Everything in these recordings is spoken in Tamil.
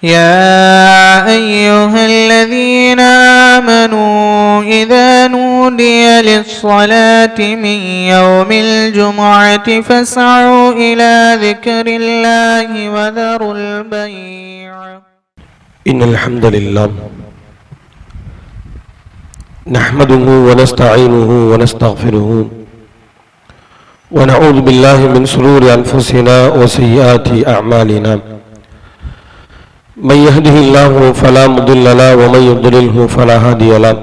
يا أيها الذين آمنوا إذا نودي للصلاة من يوم الجمعة فاسعوا إلى ذكر الله وذروا البيع. إن الحمد لله نحمده ونستعينه ونستغفره ونعوذ بالله من شرور أنفسنا وسيئات أعمالنا. من يهده الله فلا مضل له ومن يضلله فلا هادي له،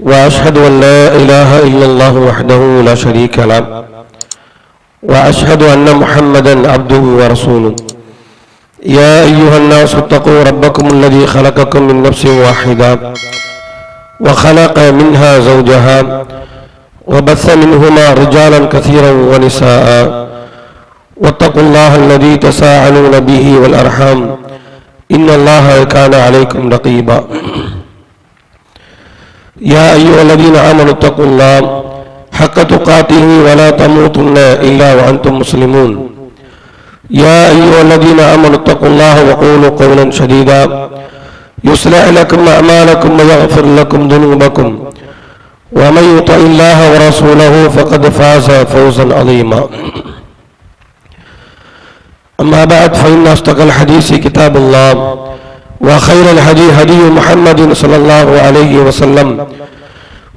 وأشهد أن لا إله إلا الله وحده لا شريك له، وأشهد أن محمدا عبده ورسوله. يا أيها الناس اتقوا ربكم الذي خلقكم من نفس واحدة وخلق منها زوجها وبث منهما رجالا كثيرا ونساء، واتقوا الله الذي تساءلون به والأرحام إن الله كان عليكم رقيبا. يا أيها الذين آمنوا اتقوا الله حق تقاته ولا تموتن إلا وأنتم مسلمون. يا أيها الذين آمنوا اتقوا الله وقولوا قولا سديدا يصلح لكم أعمالكم ويغفر لكم ذنوبكم، ومن يطع الله ورسوله فقد فاز فوزا عظيما. أما بعد، فإن أصدق الحديث كتاب الله، وخير الهدي هدي محمد صلى الله عليه وسلم،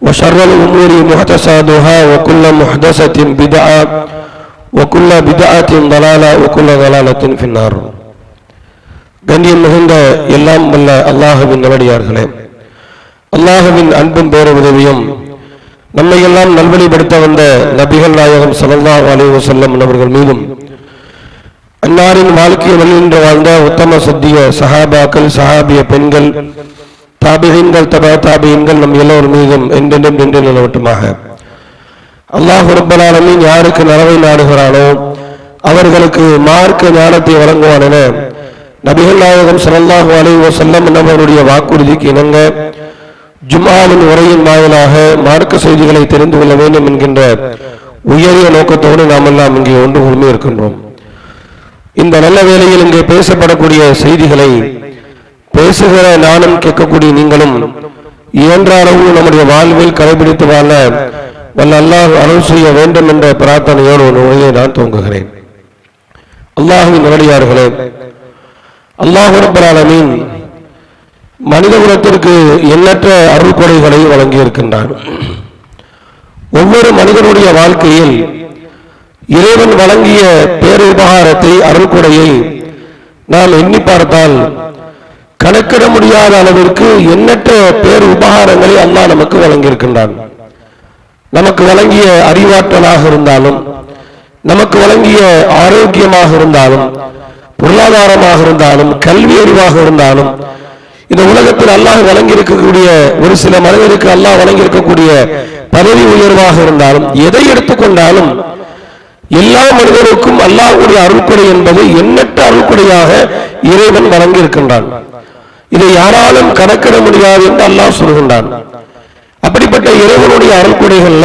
وشر الأمور محدثاتها وكل محدثة بدعة وكل بدعة ضلالة وكل ضلالة في النار. கண்ணியம் மிகுந்த எல்லாம் வல்ல அல்லாஹ்வின் நல்லடியார்களே, அல்லாஹ்வின் அன்பும் பேர உதவியும் நம்மை எல்லாம் நல்வழிப்படுத்த வந்த நபிகள் நாயகம் ஸல்லல்லாஹு அலைஹி வஸல்லம் அவர்கள் மீதும், அன்னாரின் வாழ்க்கையை வழிநின்று வாழ்ந்த உத்தம சத்திய சஹாபாக்கள், சஹாபிய பெண்கள், தாபிஈன்கள், தபா தாபிஈன்கள் நம் எல்லோர் மீதும் என்றென்றும் நின்று நிலவட்டுமாக. அல்லாஹ் ரப்பல் ஆலமீன் யாருக்கு நலவை நாடுகிறானோ அவர்களுக்கு மார்க்க ஞானத்தை வழங்குவான் என நபிகள் நாயகம் ஸல்லல்லாஹு அலைஹி வஸல்லம் அவருடைய வாக்குறுதிக்கு இணங்க ஜும்ஆவின் உரையின் வாயிலாக மார்க்க செய்திகளை தெரிந்து கொள்ள வேண்டும் என்கின்ற உயரிய நோக்கத்தோடு நாம் எல்லாம் இங்கே ஒன்று கூடி இருக்கின்றோம். இந்த நல்ல வேளையில் இங்கே பேசப்படக்கூடிய செய்திகளை பேசுகிற நானும் கேட்கக்கூடிய நீங்களும் இயன்ற அளவு நம்முடைய வாழ்வில் கடைபிடித்து வாழ வல்ல அல்லாஹ் அருள் செய்ய வேண்டும் என்ற பிரார்த்தனையோடு ஒரு உரையை நான் துவங்குகிறேன். அல்லாஹ்வின் நல்லடியார்களே, அல்லாஹ் ரப்பல் ஆலமீன் மனித குலத்திற்கு எண்ணற்ற அருள் கொடைகளை வழங்கி இருக்கின்றான். ஒவ்வொரு மனிதனுடைய வாழ்க்கையில் இறைவன் வழங்கிய பேருபகாரத்தை, அருள் கொடையை நாம் எண்ணி பார்த்தால் கணக்கிட முடியாத அளவிற்கு எண்ணற்ற பேரு உபகாரங்களை அல்லாஹ் நமக்கு வழங்கியிருக்கின்றான். நமக்கு வழங்கிய அறிவாற்றலாக இருந்தாலும், நமக்கு வழங்கிய ஆரோக்கியமாக இருந்தாலும், பொருளாதாரமாக இருந்தாலும், கல்வி அறிவாக இருந்தாலும், இந்த உலகத்தில் அல்லாஹ் வழங்கியிருக்கக்கூடிய ஒரு சில மனிதருக்கு அல்லாஹ் வழங்கியிருக்கக்கூடிய பதவி உயர்வாக இருந்தாலும், எதை எடுத்துக்கொண்டாலும் எல்லா மனிதருக்கும் அல்லாஹ்வுடைய அருள்கொடை என்பது எண்ணற்ற அருள்கொடையாக இறைவன் வழங்கியிருக்கின்றான். இதை யாராலும் கணக்கிட முடியாது என்று அல்லாஹ் சொல்கின்றான். அப்படிப்பட்ட இறைவனுடைய அருள்கொடைகள்ல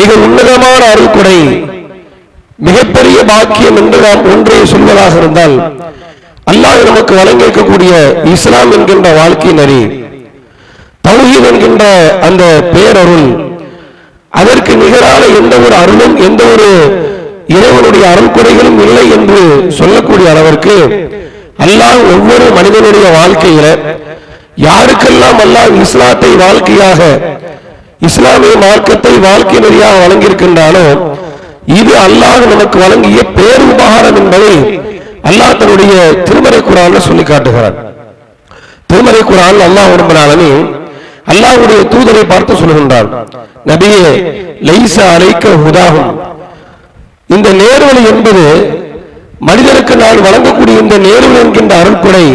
மிக உன்னதமான அருள்கொடை, மிகப்பெரிய பாக்கியம் என்று நாம் ஒன்றை சொல்வதாக இருந்தால், அல்லாஹ் நமக்கு வழங்கியிருக்கக்கூடிய இஸ்லாம் என்கின்ற வாழ்க்கை நெறி, தௌஹீத் என்கின்ற அந்த பேரருள், அதற்கு நிகரான எந்த ஒரு அருளும் எந்த ஒரு இறைவனுடைய அருள்கொடைகளும் இல்லை என்று சொல்லக்கூடிய அளவிற்கு அல்லாஹ் ஒவ்வொரு மனிதனுடைய வாழ்க்கையில யாருக்கெல்லாம் அல்லாஹ் இஸ்லாத்தை வாழ்க்கையாக, இஸ்லாமிய மார்க்கத்தை வாழ்க்கை நெறியாக வழங்கியிருக்கின்றானோ இது அல்லாஹ் நமக்கு வழங்கிய பேருபகாரம் என்பதை அல்லாஹ் தன்னுடைய திருமறை குர்ஆன்ல சொல்லி காட்டுகிறான். திருமறை குர்ஆன் அல்லாஹ் ரப்பல் ஆலமீன் அல்லாஹ்வுடைய தூதரை பார்த்து சொல்கின்றான், நபியே லைஸ அலைக்க ஹுதாஹும், இந்த நேர்வழி என்பது மனிதருக்கு நான் வழங்கக்கூடிய இந்த நேர்வழி என்கின்ற அருள்கொடை,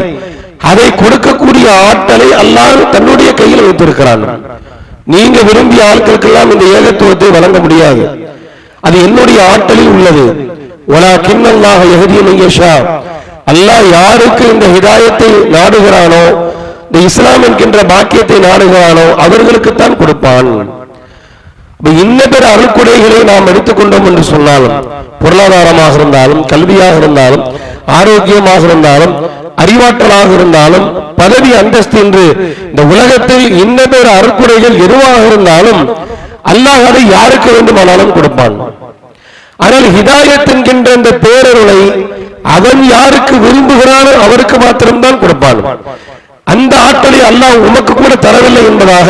அதை கொடுக்கக்கூடிய ஆற்றலை அல்லாஹ் தன்னுடைய கையில் வைத்திருக்கிறான். நீங்க விரும்பிய ஆட்களுக்கெல்லாம் இந்த ஏகத்துவத்தை வழங்க முடியாது, அது என்னுடைய ஆற்றலில் உள்ளது. வலாகின் அல்லாஹ் யஹ்தி மன் யஷா, அல்லாஹ் யாருக்கு இந்த ஹிதாயத்தை நாடுகிறானோ, இந்த இஸ்லாம் என்கின்ற பாக்கியத்தை நாடுகிறானோ அவர்களுக்குத்தான் கொடுப்பான். இன்ன பிற அருள்கொடைகளை நாம் எடுத்துக்கொண்டோம் என்று சொன்னாலும், பொருளாதாரமாக இருந்தாலும், கல்வியாக இருந்தாலும், ஆரோக்கியமாக இருந்தாலும் அறிவாற்றலாக இருந்தாலும் பதவி அந்தஸ்து என்று இந்த உலகத்தில் இன்னொரு அருக்குறைகள் எதுவாக இருந்தாலும் அல்லாஹ் அதை யாருக்கு வேண்டுமானாலும் கொடுப்பான். ஆனால் ஹிதாயத் என்கின்ற இந்த பேரருளை அவன் யாருக்கு விரும்புகிறானோ அவருக்கு மாத்திரம்தான் கொடுப்பான். அந்த ஆற்றலை அல்லாஹ் உமக்கு கூட தரவில்லை என்பதாக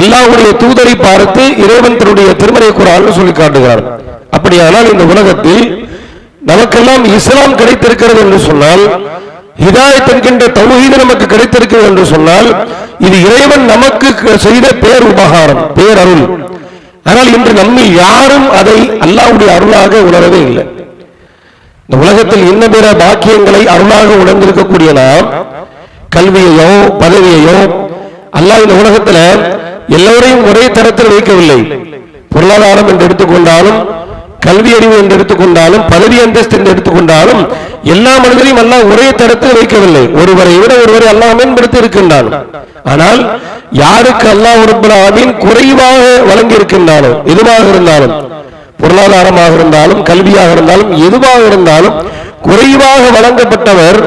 அல்லாஹ்வுடைய தூதரை பார்த்து இறைவன் தன்னுடைய திருமறை குர்ஆனில் சொல்லி காட்டுகிறார். அப்படியானால் இந்த உலகத்தில் நமக்கெல்லாம் இஸ்லாம் கிடைத்திருக்கிறது என்று சொன்னால், ஹிதாயத் என்கின்ற தௌஹீத் நமக்கு கிடைத்திருக்கிறது என்று சொன்னால், இது இறைவன் நமக்கு செய்த பேர் உபகாரம், பேரருள். ஆனால் இன்று நம்மில் யாரும் அதை அல்லாஹ்வுடைய அருளாக உணரவே இல்லை. இந்த உலகத்தில் இன்ன பிற பாக்கியங்களை அருளாக உணர்ந்திருக்கக்கூடிய நாம் கல்வியையோ பதவியையோ அல்லாஹ் இந்த உலகத்துல எல்லோரையும் ஒரே தரத்தில் வைக்கவில்லை. பொருளாதாரம் என்று எடுத்துக்கொண்டாலும், கல்வி அறிவு என்று எடுத்துக்கொண்டாலும், பதவி அந்தஸ்து என்று எடுத்துக்கொண்டாலும் எல்லா மனிதரையும் அல்லாஹ் ஒரே தரத்தில் வைக்கவில்லை. ஒருவரை விட ஒருவரை அல்லாஹ் மேம்படுத்தி இருக்கின்றான். ஆனால் யாருக்கு அல்லாஹ் ரப்பல் ஆலமீன் குறைவாக வழங்கி இருக்கின்றானோ, எதுவாக இருந்தாலும், பொருளாதாரமாக இருந்தாலும் கல்வியாக இருந்தாலும் எதுவாக இருந்தாலும் குறைவாக வழங்கப்பட்டவர்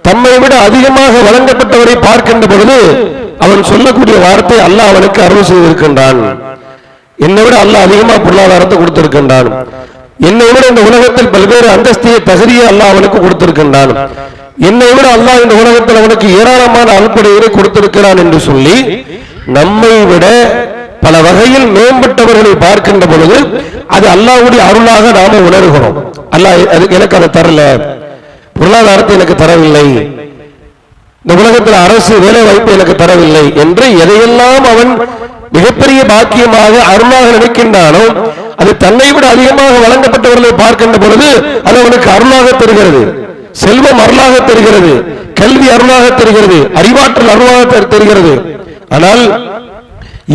தம்மை விட அதிகமாக வழங்கப்பட்டவரை பார்க்கின்ற பொழுது அவன் சொல்லக்கூடிய வார்த்தை, அல்லாஹ் அவனுக்கு அருள் செய்திருக்கின்றான், என்னை விட அல்லாஹ் அதிகமாக பொருளாதாரத்தை கொடுத்திருக்கின்றான், என்னை விட இந்த உலகத்தில் பல்வேறு அந்தஸ்தியை தகுதியை அல்லாஹ் அவனுக்கு கொடுத்திருக்கின்றான், என்னை விட அல்லாஹ் இந்த உலகத்தில் அவனுக்கு ஏராளமான அல்படைகளை கொடுத்திருக்கிறான் என்று சொல்லி நம்மை விட பல வகையில் மேம்பட்டவர்களை பார்க்கின்ற பொழுது அது அல்லாஹ்வுடைய அருளாக நாம உணர்கிறோம். அல்லாஹ் எனக்கு அதை தரல, பொருளாதாரத்தை எனக்கு தரவில்லை, இந்த உலகத்தில் அரசு வேலை வாய்ப்பு எனக்கு தரவில்லை என்று எதையெல்லாம் அவன் மிகப்பெரிய பாக்கியமாக அருளாக நினைக்கின்றானோ அது தன்னை விட அதிகமாக வழங்கப்பட்டவர்களை பார்க்கின்ற பொழுது அது அவனுக்கு அருளாக தெரிகிறது. செல்வம் அருளாக தெரிகிறது, கல்வி அருளாக தெரிகிறது, அறிவாற்றல் அருளாக தெரிகிறது. ஆனால்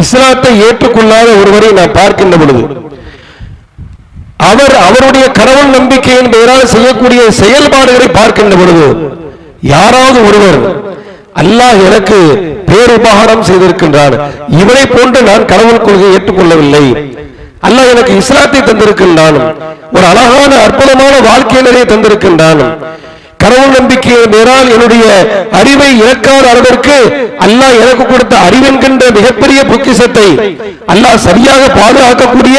இஸ்லாத்தை ஏற்றுக்கொள்ளாத ஒருவரை நாம் பார்க்கின்ற பொழுது அவருடைய கடவுள் நம்பிக்கையின் பெயரால் செய்யக்கூடிய செயல்பாடுகளை பார்க்கின்ற பொழுது யாராவது ஒருவர் அல்லாஹ் எனக்கு பேருபகாரம் செய்திருக்கின்றான், இவரை போன்று நான் கடவுள் கொள்கையை ஏற்றுக்கொள்ளவில்லை, அல்லாஹ் எனக்கு இஸ்லாத்தை தந்திருக்கின்றான், ஒரு அழகான அற்புதமான வாழ்க்கை நிலையை தந்திருக்கின்றான், கடவுள் நம்பிக்கையின் மேலால் என்னுடைய அறிவை இழக்காத அளவிற்கு அல்லாஹ் எனக்கு கொடுத்த அறிவென்கின்ற மிகப்பெரிய பொக்கிஷத்தை அல்லாஹ் சரியாக பாதுகாக்கக்கூடிய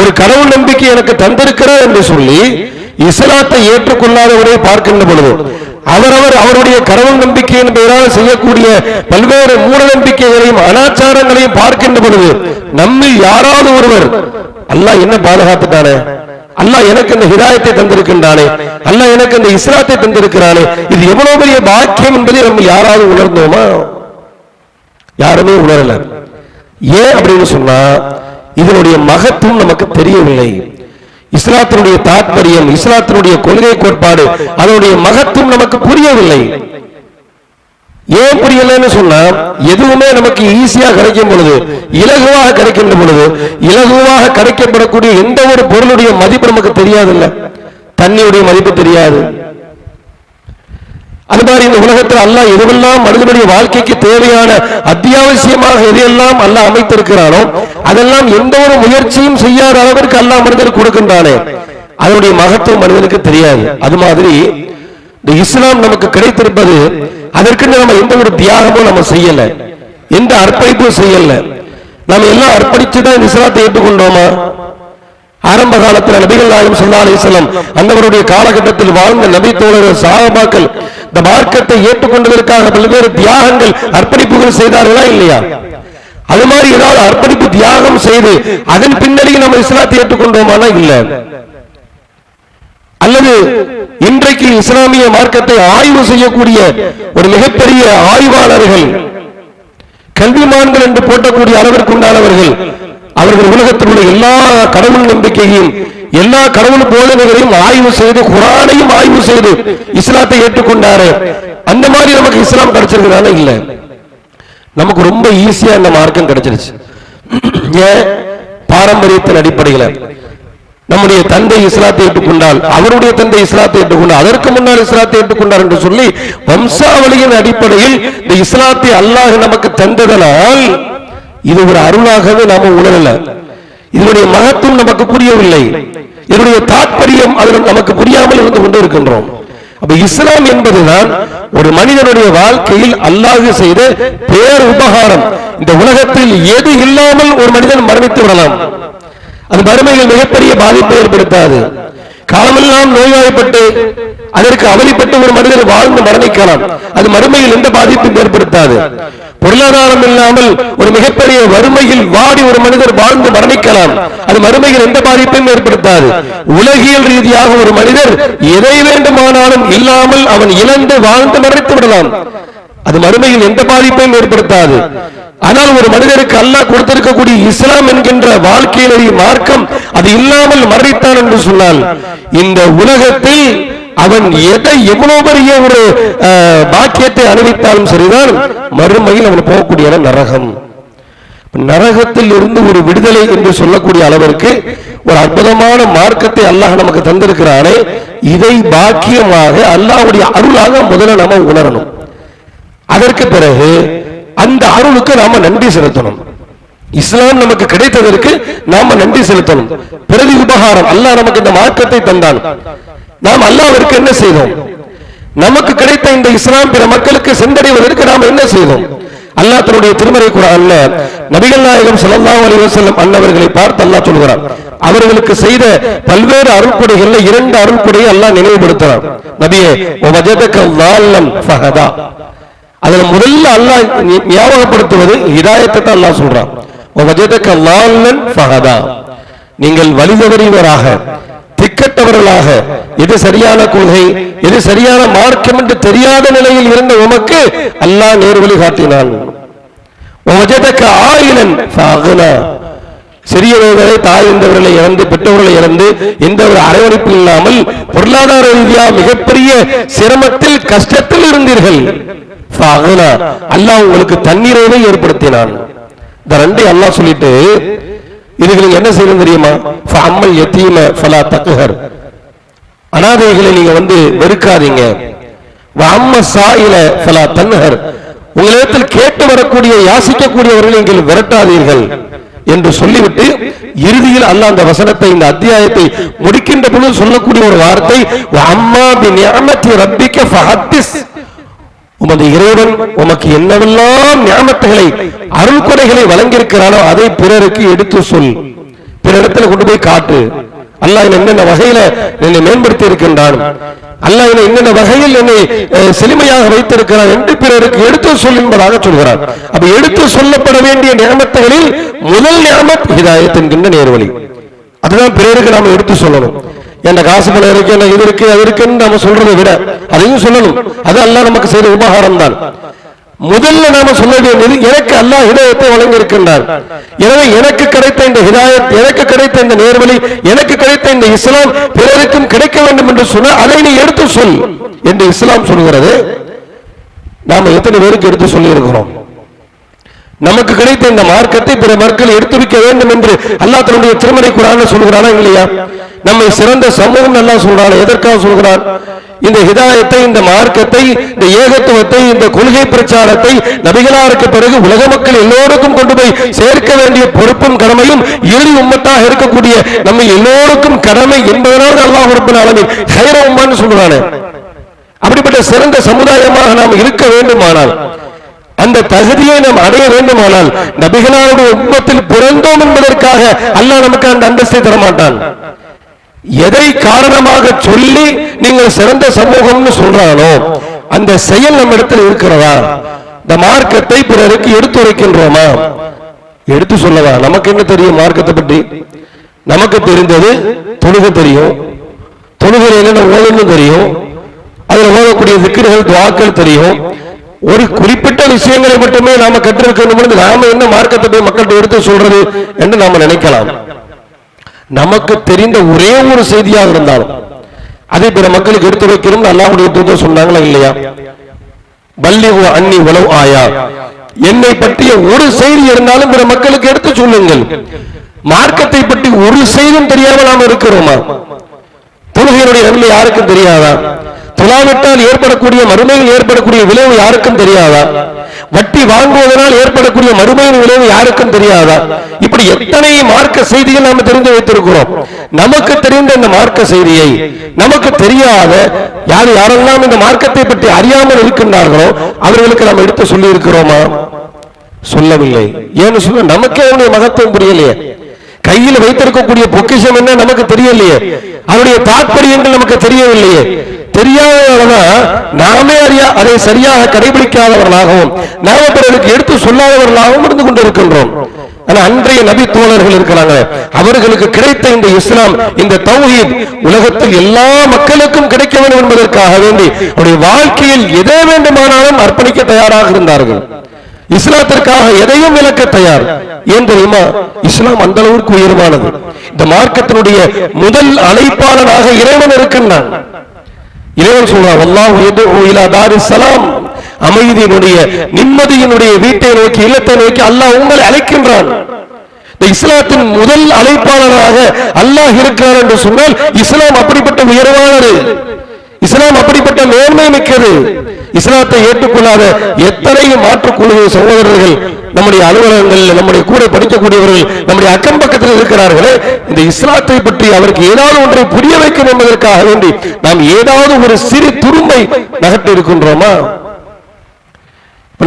ஒரு கடவுள் நம்பிக்கை எனக்கு தந்திருக்கிறார் என்று சொல்லி இஸ்லாத்தை ஏற்றுக்கொள்ளாதவரை பார்க்கின்ற பொழுது அவருடைய கடவுள் நம்பிக்கையின் பெயரால் செய்யக்கூடிய பல்வேறு மூட நம்பிக்கைகளையும் அனாச்சாரங்களையும் பார்க்கின்ற பொழுது நம்மில் யாராவது ஒருவர் அல்லாஹ் என்ன பாதுகாத்துட்டானே, அல்லாஹ் எனக்கு இந்த ஹிதாயத்தை தந்திருக்கின்றானே, அல்லாஹ் எனக்கு இந்த இஸ்லாத்தை தந்திருக்கிறானே, இது எவ்வளவு பெரிய பாக்கியம் என்பதை நம்ம யாராவது உணர்ந்தோமா? யாருமே உணரல. ஏன் அப்படின்னு சொன்னா இதனுடைய மகத்துவம் நமக்கு தெரியவில்லை. இஸ்லாத்தினுடைய தாத்பரியம், இஸ்லாத்தினுடைய கொள்கை கோட்பாடு, அதனுடைய மகத்துவம் நமக்கு புரியவில்லை. ஏன் புரியலன்னு சொன்னா எதுவுமே நமக்கு ஈஸியா கிடைக்கும் பொழுது, இலகுவாக கிடைக்கின்ற பொழுது, இலகுவாக கிடைக்கப்படக்கூடிய எந்த ஒரு பொருளுடைய மதிப்பு நமக்கு தெரியாது. இல்ல, தண்ணியுடைய மதிப்பு தெரியாது. அது மாதிரி இந்த உலகத்தில் அல்லாஹ் எதுவெல்லாம் மனிதனுடைய வாழ்க்கைக்கு தேவையான அத்தியாவசியமாக எதையெல்லாம் அல்லாஹ் அமைத்திருக்கிறானோ அதெல்லாம் எந்த ஒரு முயற்சியும் செய்யாத அளவிற்கு அல்லாஹ் மனிதனுக்கு கொடுக்கின்றானே, அதனுடைய மகத்துவம் மனிதனுக்கு தெரியாது. அது மாதிரி இந்த இஸ்லாம் நமக்கு கிடைத்திருப்பது அதற்கு நம்ம எந்த ஒரு தியாகமும் நம்ம செய்யல, எந்த அர்ப்பணிப்பும் செய்யல. நம்ம எல்லாம் அர்ப்பணிச்சுதான் இந்த இஸ்லாத்தை ஏற்றுக்கொண்டோமா? ஆரம்ப காலத்தில் நபிகள் நாயகம் ஸல்லல்லாஹு அலைஹி வஸல்லம் அந்தவருடைய காலகட்டத்தில் வாழ்ந்த நபி தோழர்கள் சஹாபாக்கள் இந்த மார்க்கத்தை ஏற்றுக்கொண்டதற்காக பல்வேறு தியாகங்கள் அர்ப்பணிப்புகள் செய்தார்களா இல்லையா? அது மாதிரி ஏதாவது அர்ப்பணிப்பு தியாகம் செய்து அதன் பின்னணியில் நம்ம இஸ்லாத்தை ஏற்றுக்கொண்டோமானா இல்ல. அல்லது இன்றைக்கு இஸ்லாமிய மார்க்கத்தை ஆய்வு செய்யக்கூடிய ஒரு மிகப்பெரிய ஆய்வாளர்கள், கல்விமான்கள் என்று போட்டக்கூடிய அளவிற்கு உண்டானவர்கள், அவர்கள் உலகத்தில் உள்ள எல்லா கடவுள் நம்பிக்கையும் எல்லா கடவுள் போதனைகளையும் ஆய்வு செய்து குர்ஆனையும் ஆய்வு செய்து இஸ்லாத்தை ஏற்றுக்கொண்டாரு. அந்த மாதிரி நமக்கு இஸ்லாம் கிடைச்சிருக்கிறதால இல்ல, நமக்கு ரொம்ப ஈஸியா இந்த மார்க்கம் கிடைச்சிருச்சு. ஏன்? பாரம்பரியத்தின் அடிப்படையில் நம்முடைய தந்தை இஸ்லாத்தை ஏற்றுக்கொண்டால், அவருடைய தந்தை இஸ்லாத்தை ஏற்றுக்கொண்டார், அதற்கு முன்னால் இஸ்லாத்தை ஏற்றுக்கொண்டார் என்று சொல்லி வம்சாவளியின் அடிப்படையில் இந்த இஸ்லாத்தை அல்லாஹ் நமக்கு தந்ததனால் இது ஒரு அருளாகவே நாம உணரல. இதனுடைய மகத்துவம் நமக்கு புரியவில்லை, இதனுடைய தாற்பயம் அது நமக்கு புரியாமல் இருந்து கொண்டு இருக்கின்றோம். அப்ப இஸ்லாம் என்பதுதான் ஒரு மனிதனுடைய வாழ்க்கையில் அல்லாஹ் செய்த பேர் உபகாரம். இந்த உலகத்தில் எது இல்லாமல் ஒரு மனிதன் மரணித்து விடலாம், அது மறுமையில் மிகப்பெரிய பாதிப்பை ஏற்படுத்தாது. காலமெல்லாம் நோய்வாய்ப்பட்டு அதற்கு அவதிப்பட்டு ஒரு மனிதர் வாழ்ந்து மரணிக்கலாம், அது மறுமையில் எந்த பாதிப்பும் ஏற்படுத்தாது. பொருளாதாரம் இல்லாமல் ஒரு மிகப்பெரிய வறுமையில் வாடி ஒரு மனிதர் வாழ்ந்து மரணிக்கலாம், அது மறுமையில் எந்த பாதிப்பையும் ஏற்படுத்தாது. உலகியல் ரீதியாக ஒரு மனிதர் எதை வேண்டுமானாலும் இல்லாமல் அவன் இழந்து வாழ்ந்து மரணித்து விடலாம், அது மறுமையில் எந்த பாதிப்பையும் ஏற்படுத்தாது. ஆனால் ஒரு மனிதருக்கு அல்லாஹ் கொடுத்திருக்கக்கூடிய இஸ்லாம் என்கின்ற வாழ்க்கையிலேயே மார்க்கம் அது இல்லாமல் மரணித்தான் என்று சொன்னால் இந்த உலகத்தில் அவன் எதை எவ்வளவு பெரிய ஒரு பாக்கியத்தை அனுபவித்தாலும் சரிதான், மறுமையில் அவன் போகக்கூடிய இடம் நரகம். நரகத்தில் இருந்து ஒரு விடுதலை என்று சொல்லக்கூடிய அளவிற்கு ஒரு அற்புதமான மார்க்கத்தை அல்லாஹ் நமக்கு தந்திருக்கிறானே, இதை பாக்கியமாக அல்லாஹ்வுடைய அருளாக முதல்ல நாம உணரணும். அதற்கு பிறகு அந்த அருளுக்கு நாம நன்றி செலுத்தணும். இஸ்லாம் நமக்கு கிடைத்ததற்கு நாம நன்றி செலுத்தணும். பிரதி உபகாரம், அல்லாஹ் நமக்கு இந்த மார்க்கத்தை தந்தான், நாம் அல்லாஹ்விற்கு என்ன செய்தோம்? நமக்கு கிடைத்த இந்த இஸ்லாம் பிற மக்களுக்கு சென்றடைவதற்கு நாம் என்ன செய்தோம்? அல்லாஹ் தன்னுடைய திருமறை குர்ஆன்ல நபிகள் நாயகம் ஸல்லல்லாஹு அலைஹி வஸல்லம் அன்னவர்களை பார்த்து அல்லாஹ் சொல்கிறார், அவர்களுக்கு செய்த பல்வேறு அருள்கொடைகள்ல 2 அருள்கொடையை அல்லாஹ் நினைவுபடுத்துறார். நபியே வஜதக லால்லன் ஃபஹதா, அதுல முதல்ல அல்லாஹ் ஞாபகப்படுத்துவது ஹிதாயத்தை தான் அல்லாஹ் சொல்றான். வஜதக லால்லன் ஃபஹதா, நீங்கள் வழிதவறியவராக திக்கட்டவர்களாக எது சரியான கொள்கை எது சரியான மார்க்கம் என்று தெரியாத நிலையில் இருந்த உமக்கு அல்லாஹ் நேர்வழி காட்டினான். வஜதக ஆயிலன் ஃபஅக்னா, சிறியவர்களை தாய் இருந்தவர்களை இழந்து பெற்றவர்களை இழந்து எந்த ஒரு அரவணைப்பு இல்லாமல் பொருளாதார ரீதியாக மிகப்பெரிய சிரமத்தில் கஷ்டத்தில் இருந்தீர்கள். அல்லாஹ் உங்களுக்கு தண்ணீரை ஏற்படுத்தினான். இந்த 2 அல்லாஹ் சொல்லிட்டு இதுக்கு என்ன செய்யணும் தெரியுமா? ஃபஅம்மல் யதீம ஃபலா தக்ஹர், அனாதைகளை நீங்க வெறுக்காதீங்க. வஅம்ம ஸாயில ஃபலா தன்ஹர், உங்களிடத்தில் கேட்டு வரக்கூடிய யாசிக்கக்கூடியவர்களை நீங்கள் விரட்டாதீர்கள் என்று சொல்லிவிட்டு இறுதியில் அல்லாஹ் அந்த வசனத்தை இந்த அத்தியாயத்தை முடிக்கின்ற பொழுது சொல்லக்கூடிய ஒரு வார்த்தை, வஅம்மா பிநிஅமத்தி ரப்பிக ஃபஹத்திஸ், உமது இறைவன் உமக்கு என்னவெல்லாம் நியாமத்துகளை அருள்கொடைகளை வழங்கியிருக்கிறானோ அதை பிறருக்கு எடுத்து சொல், பிறரிடத்தில் கொண்டு போய் காட்டு. அல்லாஹ் என்னென்ன வகையில என்னை மேம்படுத்தி இருக்கின்றான், அல்லாஹ் என்னென்ன வகையில் என்னை செழுமையாக வைத்திருக்கிறான் என்று பிறருக்கு எடுத்து சொல் என்பதாக சொல்கிறார். அப்ப எடுத்து சொல்லப்பட வேண்டிய நியாமத்துகளில் முதல் நியாமத் ஹிதாயத் என்கின்ற நேர்வழி. அதுதான் பிறருக்கு நாம எடுத்து சொல்லணும். என்ற காசு பணம் இருக்கு, என்ன இது இருக்கு அது இருக்குன்னு நம்ம சொல்றதை விட அதையும் சொல்லணும். அது அல்லாஹ் நமக்கு செய்த உபகாரம் தான். முதல்ல நாம சொல்ல வேண்டியது, எனக்கு அல்லாஹ் ஹிதாயத்தை வழங்கி இருக்கின்றார், எனவே எனக்கு கிடைத்த இந்த ஹிதாயத், எனக்கு கிடைத்த இந்த நேர்வழி, எனக்கு கிடைத்த இந்த இஸ்லாம் பிறருக்கும் கிடைக்க வேண்டும் என்று சொன்னால் அதை நீ எடுத்து சொல் என்று இஸ்லாம் சொல்கிறது. நாம எத்தனை பேருக்கு எடுத்து சொல்லி இருக்கிறோம்? நமக்கு கிடைத்த இந்த மார்க்கத்தை பிற மக்கள் எடுத்துரைக்க வேண்டும் என்று அல்லாஹ் தன்னுடைய திருமறை குர்ஆன்ல சொல்கிறானா இல்லையா? நம்மை சிறந்த சமூகம் அல்லாஹ் சொல்றான். எதற்காக சொல்கிறான்? இந்த ஹிதாயத்தை, இந்த மார்க்கத்தை, இந்த ஏகத்துவத்தை, இந்த கொள்கை பிரச்சாரத்தை நபிகளாருக்கு பிறகு உலக மக்கள் எல்லோருக்கும் கொண்டு போய் சேர்க்க வேண்டிய பொறுப்பும் கடமையும் இறுதி உம்மத்தாக இருக்கக்கூடிய நம்ம எல்லோருக்கும் கடமை என்பதனால் அல்லாஹ் ரப்பல் ஆலமீன் ஹைர உம்மன்னு சொல்றானே. அப்படிப்பட்ட சிறந்த சமுதாயமாக நாம் இருக்க வேண்டுமானால், அந்த தகுதியை நாம் அடைய வேண்டுமானால், நபிகளாருடைய உம்மத்தில் பிறந்தோம் என்பதற்காக அல்லாஹ் நமக்கு அந்த அந்தஸ்தை தரமாட்டான். எதை காரணமாக சொல்லி நீங்கள் சிறந்த சமூகம்னு சொல்றானோ அந்த செயல் நம்ம இடத்தில் இருக்கிறதா? இந்த மார்க்கத்தை பிறருக்கு எடுத்துரைக்கின்றோமா? எடுத்து சொல்லவா? நமக்கு என்ன தெரியும் மார்க்கத்தை பற்றி? நமக்கு தெரிந்தது தொழுகை தெரியும், தொழுகையில் என்னென்ன ஓதணும் தெரியும், அதில் ஓதக்கூடிய திக்ர்கள் துஆக்கள் தெரியும். ஒரு குறிப்பிட்ட விஷயங்களை மட்டுமே நாம கற்றிருக்கணும் பொழுது நாம என்ன மார்க்கத்தை போய் மக்கள்கிட்ட எடுத்து சொல்றது என்று நாம நினைக்கலாம். நமக்கு தெரிந்த ஒரே ஒரு செய்தியாக இருந்தாலும் அதை பிற மக்களுக்கு எடுத்து வைக்கணும் அல்லாஹ்வுடைய தூதர் சொன்னாங்களா இல்லையா? பல்லிகு அன்னி வலவ் ஆயா, என்னை பற்றிய ஒரு செய்தி இருந்தாலும் பிற மக்களுக்கு எடுத்து சொல்லுங்கள். மார்க்கத்தை பற்றி ஒரு செய்தியும் தெரியாமல் நாம் இருக்கிறோமா? தொழுகையினுடைய நன்மை யாருக்கும் தெரியாதா? தொழாவிட்டால் ஏற்படக்கூடிய மறுமையில் ஏற்படக்கூடிய விளைவு யாருக்கும் தெரியாதா? வட்டி வாங்குவதனால் ஏற்படக்கூடிய மறுமையின் விளைவு யாருக்கும் தெரியாதா? இப்படி எத்தனை மார்க்க செய்திகள் நாம் தெரிந்து வைத்திருக்கிறோம். நமக்கு தெரிந்த இந்த மார்க்க செய்தியை நமக்கு தெரியாத யாரெல்லாம் இந்த மார்க்கத்தை பற்றி அறியாமல் இருக்கின்றார்களோ அவர்களுக்கு நாம் எடுத்து சொல்லி இருக்கிறோமா? சொல்லவில்லை. ஏன்னு சொல்ல நமக்கே அவனுடைய மகத்துவம் புரியலையே. கையில் வைத்திருக்கக்கூடிய பொக்கிஷம் என்ன நமக்கு தெரியலையே. அவருடைய தாற்பயங்கள் நமக்கு தெரியவில்லையே. தெரியாதவர்களால் நாமே அதை சரியாக கடைபிடிக்காதவர்களாகவும் நாம பிறருக்கு எடுத்து சொல்லாதவர்களாகவும் இருந்து கொண்டிருக்கின்றோம். ஆனா அன்றைய நபி தோழர்கள் இருக்கிறாங்க, அவர்களுக்கு கிடைத்த இந்த இஸ்லாம், இந்த தௌஹீத் உலகத்தில் எல்லா மக்களுக்கும் கிடைக்க வேண்டும் என்பதற்காக வேண்டி அவருடைய வாழ்க்கையில் எதை வேண்டுமானாலும் அர்ப்பணிக்க தயாராக இருந்தார்கள். இஸ்லாத்திற்காக எதையும் விளக்க தயார். ஏன் தெரியுமா? இஸ்லாம் அந்த அளவுக்கு உயர்வானது. இந்த மார்க்கத்தினுடைய முதல் அழைப்பாளனாக இறைவன் இருக்கின்றான். இறைவன் சொல்றான், வல்லாஹு யதுஉ இலா தாரிஸ் ஸலாம், அமைதியினுடைய நிம்மதியினுடைய வீட்டை நோக்கி, இல்லத்தை நோக்கி அல்லாஹ் உங்களை அழைக்கின்றான். இந்த இஸ்லாத்தின் முதல் அழைப்பாளராக அல்லாஹ் இருக்கிறார் என்று சொன்னால் இஸ்லாம் அப்படிப்பட்ட உயர்வானது, இஸ்லாம் அப்படிப்பட்ட மேன்மை மிக்கது. இஸ்லாத்தை ஏற்றுக்கொள்ளாத எத்தனை மாற்றுக்குழு சகோதரர்கள் நம்முடைய அலுவலகங்களில், நம்முடைய கூட படிக்கக்கூடியவர்கள், நம்முடைய அக்கம் பக்கத்தில் இருக்கிறார்களே, இந்த இஸ்லாத்தை பற்றி அவருக்கு ஏதாவது ஒன்றை புரிய வைக்கும் என்பதற்காக வேண்டி நாம் ஏதாவது ஒரு சிறு துரும்பை நகர்த்தி இருக்கின்றோமா?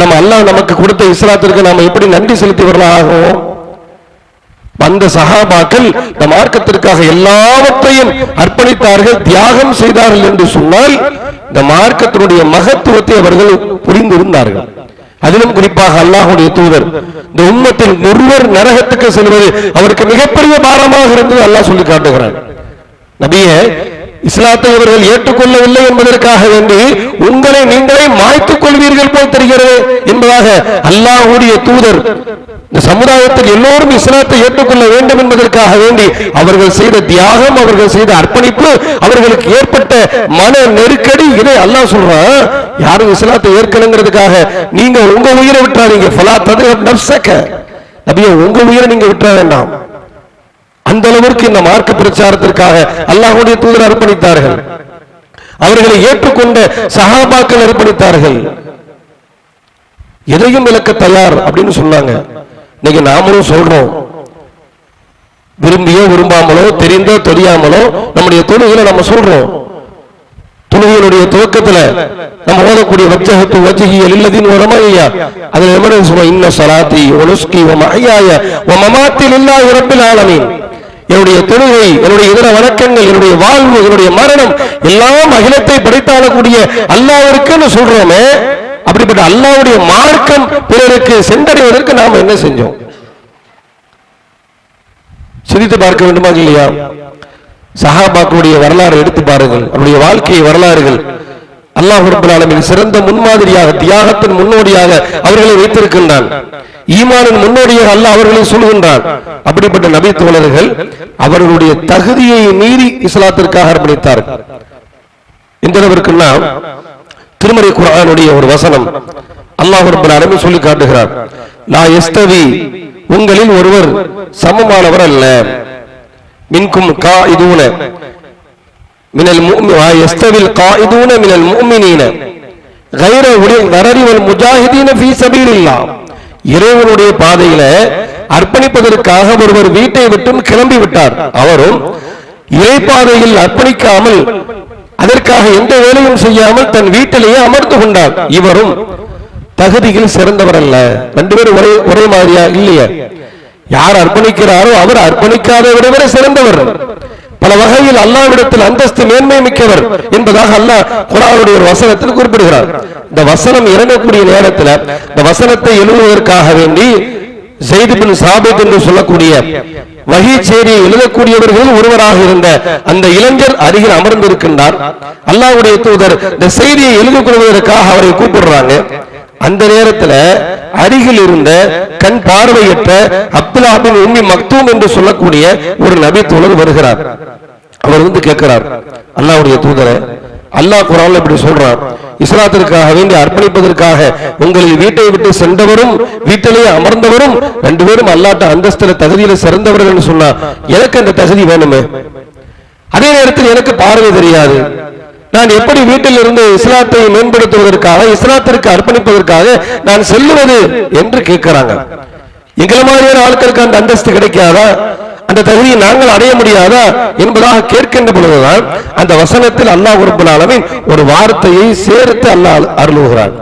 நம்ம அல்லாஹ் நமக்கு கொடுத்த இஸ்லாத்திற்கு நாம் எப்படி நன்றி செலுத்தியவர்களாகவும்? அந்த சஹாபாக்கள் இந்த மார்க்கத்திற்காக எல்லாவற்றையும் அர்ப்பணித்தார்கள், தியாகம் செய்தார்கள் என்று சொன்னால் இந்த மார்க்கத்தினுடைய மகத்துவத்தை அவர்கள் புரிந்திருந்தார்கள். அதிலும் குறிப்பாக அல்லாஹ்வுடைய தூதர் இந்த உம்மத்தில் ஒருவர் நரகத்துக்கு செல்வது அவருக்கு மிகப்பெரிய பாரமாக இருந்தது அல்லாஹ் சொல்லி காட்டுகிறார். நபியே, இஸ்லாத்தை அவர்கள் ஏற்றுக்கொள்ளவில்லை என்பதற்காக வேண்டி உங்களை நீங்களே மாய்த்துக் கொள்வீர்கள் போல் தெரிகிறது என்பதாக அல்லாஹ்வுடைய தூதர் இந்த சமுதாயத்தில் எல்லோரும் இஸ்லாத்தை ஏற்றுக்கொள்ள வேண்டும் என்பதற்காக வேண்டி அவர்கள் செய்த தியாகம், அவர்கள் செய்த அர்ப்பணிப்பு, அவர்களுக்கு ஏற்பட்ட மன நெருக்கடி, இதை அல்லாஹ் சொல்றான். யாரும் இஸ்லாத்தை ஏற்கனங்கிறதுக்காக நீங்க உங்க உயிரை விட்டுறாதீங்க. ஃபலா தத்ஹப் நஃப்ஸக, நபியே உங்க உயிரை நீங்க விட்டுற வேண்டாம். அந்த அளவிற்கு இந்த மார்க்க பிரச்சாரத்திற்காக அல்லாஹ்வுடைய தூதர் அர்ப்பணித்தார்கள். அவர்களை ஏற்றுக்கொண்ட சஹாபாக்கள் அர்ப்பணித்தார்கள். எதையும் விளக்க தயார் அப்படின்னு சொன்னாங்க. இன்னைக்கு நாமளும் சொல்றோம், விரும்பியோ விரும்பாமலோ, தெரிந்தோ தெரியாமலோ நம்முடைய தொழுகையில நம்ம சொல்றோம். தொழுகையினுடைய துவக்கத்துல நம்ம ஓதக்கூடிய வஜ்ஜஹத்து வஜ்ஹிய லில்லதீன் வமய்யா, அதுல என்ன சொல்றோம்? இன்ன ஸலாத்தி வ நுஸ்கி வ மஹ்யாய வ மமாத்தி லில்லாஹி ரப்பில் ஆலமீன். என்னுடைய தொழுகை, என்னுடைய இதர வணக்கங்கள், என்னுடைய வாழ்வு, என்னுடைய மரணம் எல்லாம் அகிலத்தை படைத்தாளக்கூடிய அல்லாஹ்விற்குன்னு சொல்றோமே. அப்படிப்பட்ட அல்லாஹ்வுடைய மார்க்கம் பிறருக்கு சென்றடைவதற்கு நாம் என்ன செஞ்சோம்? சிந்தித்து பார்க்க வேண்டுமா இல்லையா? சஹாபாக்களுடைய வரலாறு எடுத்து பாருங்கள், அவருடைய வாழ்க்கை வரலாறுகள். அல்லாஹ் ரப்பல் ஆலமீன் சிறந்த முன்மாதிரியாக, தியாகத்தின் முன்னோடியாக அவர்களை வைத்திருக்கின்றான். ஈமானின் முன்னோடியாக அல்லாஹ் அவர்களை சொல்கின்றான். அப்படிப்பட்ட நபி தோழர்கள் அவர்களுடைய தகுதியை மீறி இஸ்லாத்திற்காக அர்ப்பணித்தார்கள். இந்த அளவிற்குன்னா திருமறை குர்ஆனுடைய ஒரு வசனம் அல்லாஹ் ரப்பல் ஆலமீன் சொல்லி காட்டுகிறார். லா யஸ்தவி, உங்களில் ஒருவர் சமமானவர் அல்ல. மின்கும் காயிதூன மினல் முஃமினீன யஸ்தவில் காயிதூன மினல் முஃமினீன கைர உலில் தரரி வல் முஜாஹிதீன ஃபீ சபீலில்லாஹ். இறைவனுடைய பாதையில அர்ப்பணிப்பதற்காக ஒருவர் வீட்டை விட்டு கிளம்பி விட்டார். அவரும் இறைப்பாதையில் அர்ப்பணிக்காமல், அதற்காக எந்த வேலையும் செய்யாமல் தன் வீட்டிலேயே அமர்ந்து கொண்டார். இவரும் தகுதியில் சிறந்தவர் அல்ல. ரெண்டு பேரும் ஒரே மாதிரியா இல்லையா? யார் அர்ப்பணிக்கிறாரோ அவர் அர்ப்பணிக்காதவரை விட சிறந்தவர். பல வகையில் அல்லாஹ்விடத்தில் அந்தஸ்து மேன்மை மிக்கவர் என்பதாக அல்லாஹ் குர்ஆனுடைய ஒரு வசனத்தில் குறிப்பிடுகிறார். இந்த வசனம் இறங்கக்கூடிய நேரத்தில் இந்த வசனத்தை எழுதுவதற்காக வேண்டி ஸைத் பின் சாபித் என்று சொல்லக்கூடிய வஹீ செய்தியை எழுதக்கூடியவர்கள் ஒருவராக இருந்த அந்த இளைஞர் அருகில் அமர்ந்திருக்கின்றார். அல்லாஹ்வுடைய தூதர் இந்த செய்தியை எழுதிக் கொள்வதற்காக அவரை கூப்பிடுறாங்க. அந்த நேரத்தில் அருகில் இருந்த கண் பார்வையற்ற அப்துல்லா பின் உம்மி மக்தூம் என்று சொல்லக்கூடிய ஒரு நபி தோழர் வருகிறார். அவர் வந்து கேட்கிறார், அல்லாஹ்வுடைய தூதரே, அல்லாஹ் குர்ஆன்ல இப்படி சொல்றான், இஸ்லாத்திற்காக வேண்டி அர்ப்பணிப்பதற்காக உங்களில் வீட்டை விட்டு சென்றவரும் வீட்டிலேயே அமர்ந்தவரும் ரெண்டு பேரும் அல்லாஹ்ட்ட அந்தஸ்துல தகுதியில சிறந்தவர்கள் என்று சொன்னா எனக்கு அந்த தகுதி வேணுமே. அதே நேரத்தில் எனக்கு பார்வை தெரியாது, நான் எப்படி வீட்டில் இருந்து இஸ்லாத்தை மேம்படுத்துவதற்காக, இஸ்லாத்திற்கு அர்ப்பணிப்பதற்காக நான் செல்லுவது என்று கேட்கிறாங்க. எங்களை மாதிரியான ஆட்களுக்கு அந்த அந்தஸ்து கிடைக்காதா, அந்த தகுதியை நாங்கள் அடைய முடியாதா என்பதாக கேட்கின்ற பொழுதுதான் அந்த வசனத்தில் அல்லாஹ் ரப்பல் ஆலமீன் ஒரு வார்த்தையை சேர்த்து அல்லாஹ் அருளுகிறான்.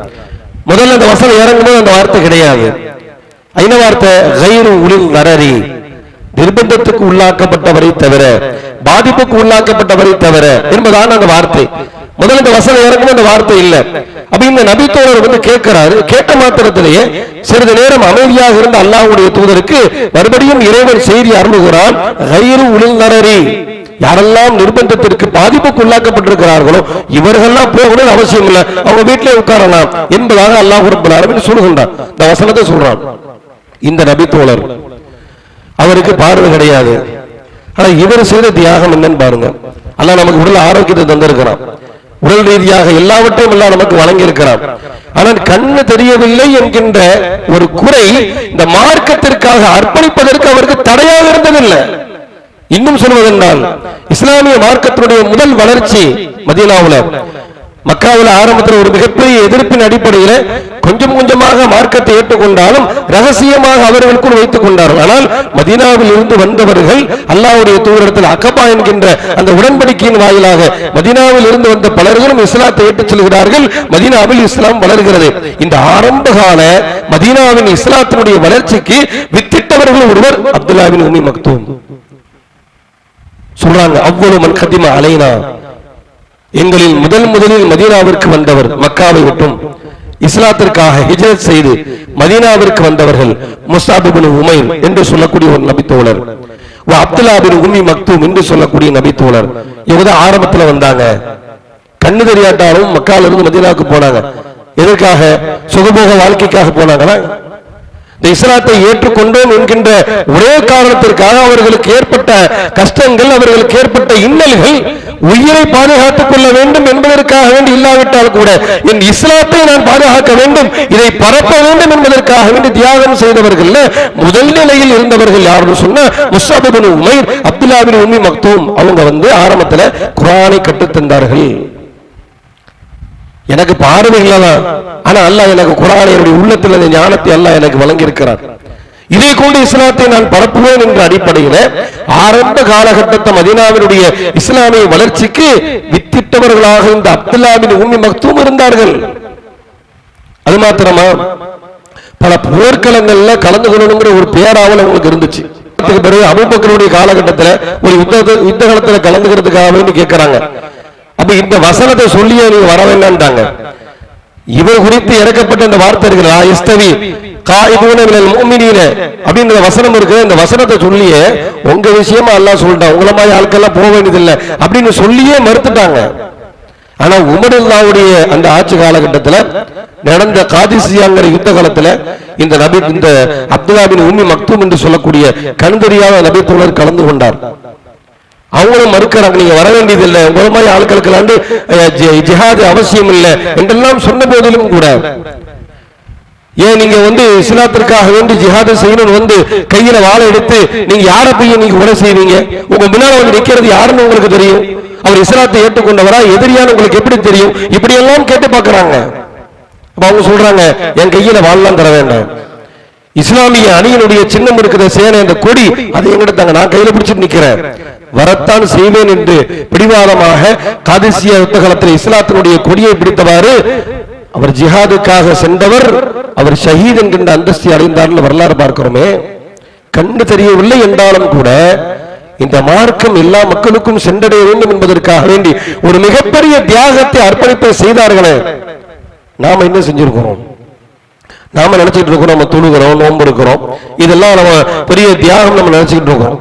முதல்ல அந்த வசனம் இறங்கும்போது அந்த வார்த்தை கிடையாது. ஐன வார்த்தை கைரு உலில் நரரி, நிர்பந்தத்துக்கு உள்ளாக்கப்பட்டவரை தவிர, பாதிப்புக்கு உள்ளாக்கப்பட்டவரை தவிர என்பதான அந்த வார்த்தை. முதல்ல இந்த வசனம் இறங்கும் அந்த வார்த்தை இல்லை. அப்ப இந்த நபித்தோழர் வந்து கேட்கிறாரு. கேட்ட மாத்திரத்திலேயே சிறிது நேரம் அமைதியாக இருந்த அல்லாஹ்வுடைய தூதருக்கு மறுபடியும் இறைவன் செய்தி அருளுகிறான். கைரு உலில் நரரி, யாரெல்லாம் நிர்பந்தத்திற்கு பாதிப்புக்கு உள்ளாக்கப்பட்டிருக்கிறார்களோ இவர்கள்லாம் போகணும் அவசியம் இல்லை, அவங்க வீட்டிலே உட்காரலாம் என்பதாக அல்லாஹ் ரப்பல் ஆலமீன் சொல்லுகின்றான். இந்த வசனத்தை சொல்றான். இந்த நபித்தோழர் அவருக்கு பார்வை கிடையாது. ஆனா இவர் செய்த தியாகம் என்னன்னு பாருங்க. அல்லாஹ் நமக்கு உடல் ஆரோக்கியத்தை தந்திருக்கிறான், உடல் ரீதியாக எல்லாவற்றையும் எல்லாம் நமக்கு வழங்கி இருக்கிறான். ஆனால் கண்ணு தெரியவில்லை என்கின்ற ஒரு குறை இந்த மார்க்கத்திற்காக அர்ப்பணிப்பதற்கு அவருக்கு தடையாக இருந்ததில்லை. இன்னும் சொல்வதென்றால் இஸ்லாமிய மார்க்கத்தினுடைய முதல் வளர்ச்சி மதீனாவுல, மக்காவுல ஆரம்பத்தில் ஒரு மிகப்பெரிய எதிர்ப்பின் அடிப்படையில் கொஞ்சம் கொஞ்சமாக மார்க்கத்தை ஏற்றுக்கொண்டாலும் ரகசியமாக அவர்களுக்குள் வைத்துக் கொண்டார்கள். ஆனால் மதீனாவில் இருந்து வந்தவர்கள் அல்லாஹ்வுடைய தூதரிடத்தில் அகபா என்கின்ற அந்த உடன்படிக்கையின் வாயிலாக மதீனாவில் இருந்து வந்த பலர்களும் இஸ்லாத்தை ஏற்றுச் செல்கிறார்கள். மதீனாவில் இஸ்லாம் வளர்கிறது. இந்த ஆரம்பகால மதீனாவின் இஸ்லாத்தினுடைய வளர்ச்சிக்கு வித்திட்டவர்கள் ஒருவர் அப்துல்லாஹ் பின் உம்மி மக்தூம். சொல்றாங்க, அவ்வளவு மன் கதிமா அலைனா, எங்களில் முதலில் மதீனாவிற்கு வந்தவர், மக்காவை விட்டும் இஸ்லாத்திற்காக ஹிஜ்ரத் செய்து மதீனாவிற்கு வந்தவர்கள் முஸ்அப் இப்னு உமைர் என்று சொல்லக்கூடிய ஒரு நபித்தோழர், அப்துல்லாஹ் பின் உம்மி மக்தூம் என்று சொல்லக்கூடிய நபித்தோழர். இவங்க ஆரம்பத்தில் வந்தாங்க. கண்ணு தெரியாட்டாலும் மக்கால இருந்து மதீனாவுக்கு போனாங்க. எதற்காக? சுகபோக வாழ்க்கைக்காக போனாங்களா? இந்த இஸ்லாத்தை ஏற்றுக்கொண்டோம் என்கின்ற ஒரே காரணத்திற்காக அவர்களுக்கு ஏற்பட்ட கஷ்டங்கள், அவர்களுக்கு ஏற்பட்ட இன்னல்கள் உயிரை பாதுகாத்துக் கொள்ள வேண்டும் என்பதற்காக வேண்டி இல்லாவிட்டால் கூட என் இஸ்லாத்தை நான் பாதுகாக்க வேண்டும், இதை பரப்ப வேண்டும் என்பதற்காக வேண்டி தியாகம் செய்தவர்கள் முதல் நிலையில் இருந்தவர்கள் யாருன்னு சொன்னா முஸ்அப் இப்னு உமைர், அப்துல்லாஹ் பின் உம்மி மக்தூம். அவங்க வந்து ஆரம்பத்தில் குர்ஆனை கற்றுத்தந்தார்கள். எனக்கு பார்வை இல்லதான், ஆனா அல்லாஹ் எனக்கு குர்ஆனை என்னுடைய உள்ளத்தில் அந்த ஞானத்தை அல்லாஹ் எனக்கு வழங்கி இருக்கிறார். இதை கொண்டு இஸ்லாத்தை நான் பரப்புவேன் என்ற அடிப்படையில் ஆரம்ப காலகட்டத்தை மதீனாவினுடைய இஸ்லாமிய வளர்ச்சிக்கு வித்திட்டவர்களாக இந்த அப்துல்லாஹ் பின் உம்மி மக்தூம் இருந்தார்கள். அது மாத்திரமா, பல போர்க்களங்கள்ல கலந்து கொள்ளணுங்கிற ஒரு பேராவல் அவங்களுக்கு இருந்துச்சு. பிறகு அபூபக்கருடைய காலகட்டத்தில் ஒரு யுத்த காலத்தில் கலந்துக்கிறதுக்காக வேண்டி கேட்கிறாங்க. அப்ப இந்த வசனத்தை சொல்லியே நீங்க வர வேண்டாம்ட்டாங்க. இவர் குறித்து இறக்கப்பட்ட இந்த வார்த்தை இருக்கிறா, இஸ்தவி காயிதுன மினல் முஃமினீன அப்படிங்கிற வசனம் இருக்கு. இந்த வசனத்தை சொல்லியே உங்க விஷயமா அல்லாஹ் சொல்லிட்டான், உங்கள மாதிரி ஆட்கள்லாம் போக வேண்டியதில்லை அப்படின்னு சொல்லியே மறுத்துட்டாங்க. ஆனா உமருல்லாவுடைய அந்த ஆட்சி காலகட்டத்தில் நடந்த காதிசியாங்கிற யுத்த காலத்துல இந்த அப்துல்லாஹ் பின் உம்மி மக்தூம் என்று சொல்லக்கூடிய கண்தெரியாத நபித்தோழர் கலந்து கொண்டார். அவங்களும் மறுக்கிறாங்க, நீங்க வர வேண்டியதில்லை, உங்களை மாதிரி ஆட்களுக்கு ஜிஹாது அவசியம் இல்லை என்றெல்லாம் சொன்ன போதிலும் கூட, ஏன் நீங்க வந்து இஸ்லாத்திற்காக வேண்டி ஜிஹாது செய்யணும் வந்து கையில வாழை எடுத்து நீங்க யாரை போய் நீங்க உரை செய்வீங்க? உங்க முன்னால வந்து நிக்கிறது யாருன்னு உங்களுக்கு தெரியும்? அவர் இஸ்லாத்தை ஏற்றுக்கொண்டவரா எதிரியான உங்களுக்கு எப்படி தெரியும்? இப்படி எல்லாம் கேட்டு பாக்குறாங்க. அவங்க சொல்றாங்க, என் கையில வாழலாம் தர வேண்டாம், இஸ்லாமிய அணியினுடைய சின்னம் இருக்கிற சேனை அந்த கொடி அதை எங்கிட்ட நான் கையில பிடிச்சிட்டு நிக்கிறேன், வரத்தான் செய்வேன் என்று பிடிவாதமாக காதிசியா யுத்த காலத்தில் இஸ்லாத்தினுடைய கொடியை பிடித்தவாறு அவர் ஜிஹாதுக்காக சென்றவர், அவர் ஷஹீத் என்கின்ற அந்தஸ்தை அடைந்தார் வரலாறு பார்க்கிறோமே. கண்டு தெரியவில்லை என்றாலும் கூட இந்த மார்க்கம் எல்லா மக்களுக்கும் சென்றடைய வேண்டும் என்பதற்காக வேண்டி ஒரு மிகப்பெரிய தியாகத்தை அர்ப்பணிப்பை செய்தார்களே. நாம என்ன செஞ்சிருக்கிறோம்? நாம நினைச்சிட்டு இருக்கிறோம், நம்ம தொழுகிறோம், நோன்பு இருக்கிறோம், இதெல்லாம் நம்ம பெரிய தியாகம் நம்ம நினைச்சுக்கிட்டு இருக்கோம்.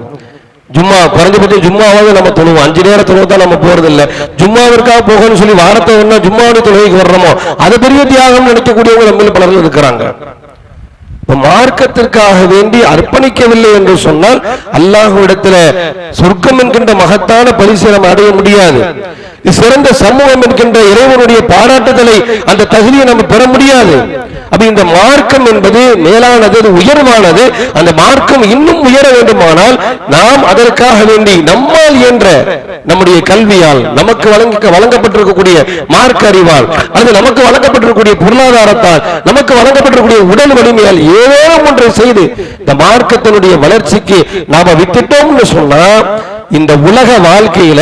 ஜும்மா குறைஞ்சபட்சம் ஜும்மாவாவது நம்ம தொழுவோம், 5 நேரம் தொழுவதான் நம்ம போறது இல்லை. ஜும்மாவிற்காக போகணும்னு சொல்லி வாரத்தை ஒன்னா ஜும்மாவுடைய தொழுகைக்கு வர்றோமோ அது பெரிய தியாகம் நினைக்கக்கூடியவங்க நம்ம பலர்கள் இருக்கிறாங்க. மார்க்கத்திற்காக வேண்டி அர்ப்பணிக்கவில்லை என்று சொன்னால் அல்லாஹ்விடத்துல சொர்க்கம் என்கின்ற மகத்தான பரிசை நம்ம அடைய முடியாது. சிறந்த சமூகம் என்கின்ற இறைவனுடைய பாராட்டுதலை அந்த தகுதியை நம்ம பெற முடியாது. அப்ப இந்த மார்க்கம் என்பது மேலானது, உயர்வானது. அந்த மார்க்கம் இன்னும் உயர வேண்டுமானால் நாம் அதற்காக வேண்டி நம்மால் என்ற நம்முடைய கல்வியால், நமக்கு வழங்கப்பட்டிருக்கக்கூடிய மார்க்க அறிவால், அல்லது நமக்கு வழங்கப்பட்டிருக்கக்கூடிய பொருளாதாரத்தால், நமக்கு வழங்கப்பட்டிருக்கக்கூடிய உடல் வலிமையால் ஏதேனும் ஒன்றை செய்து இந்த மார்க்கத்தினுடைய வளர்ச்சிக்கு நாம விட்டுட்டோம்னு சொன்னா, இந்த உலக வாழ்க்கையில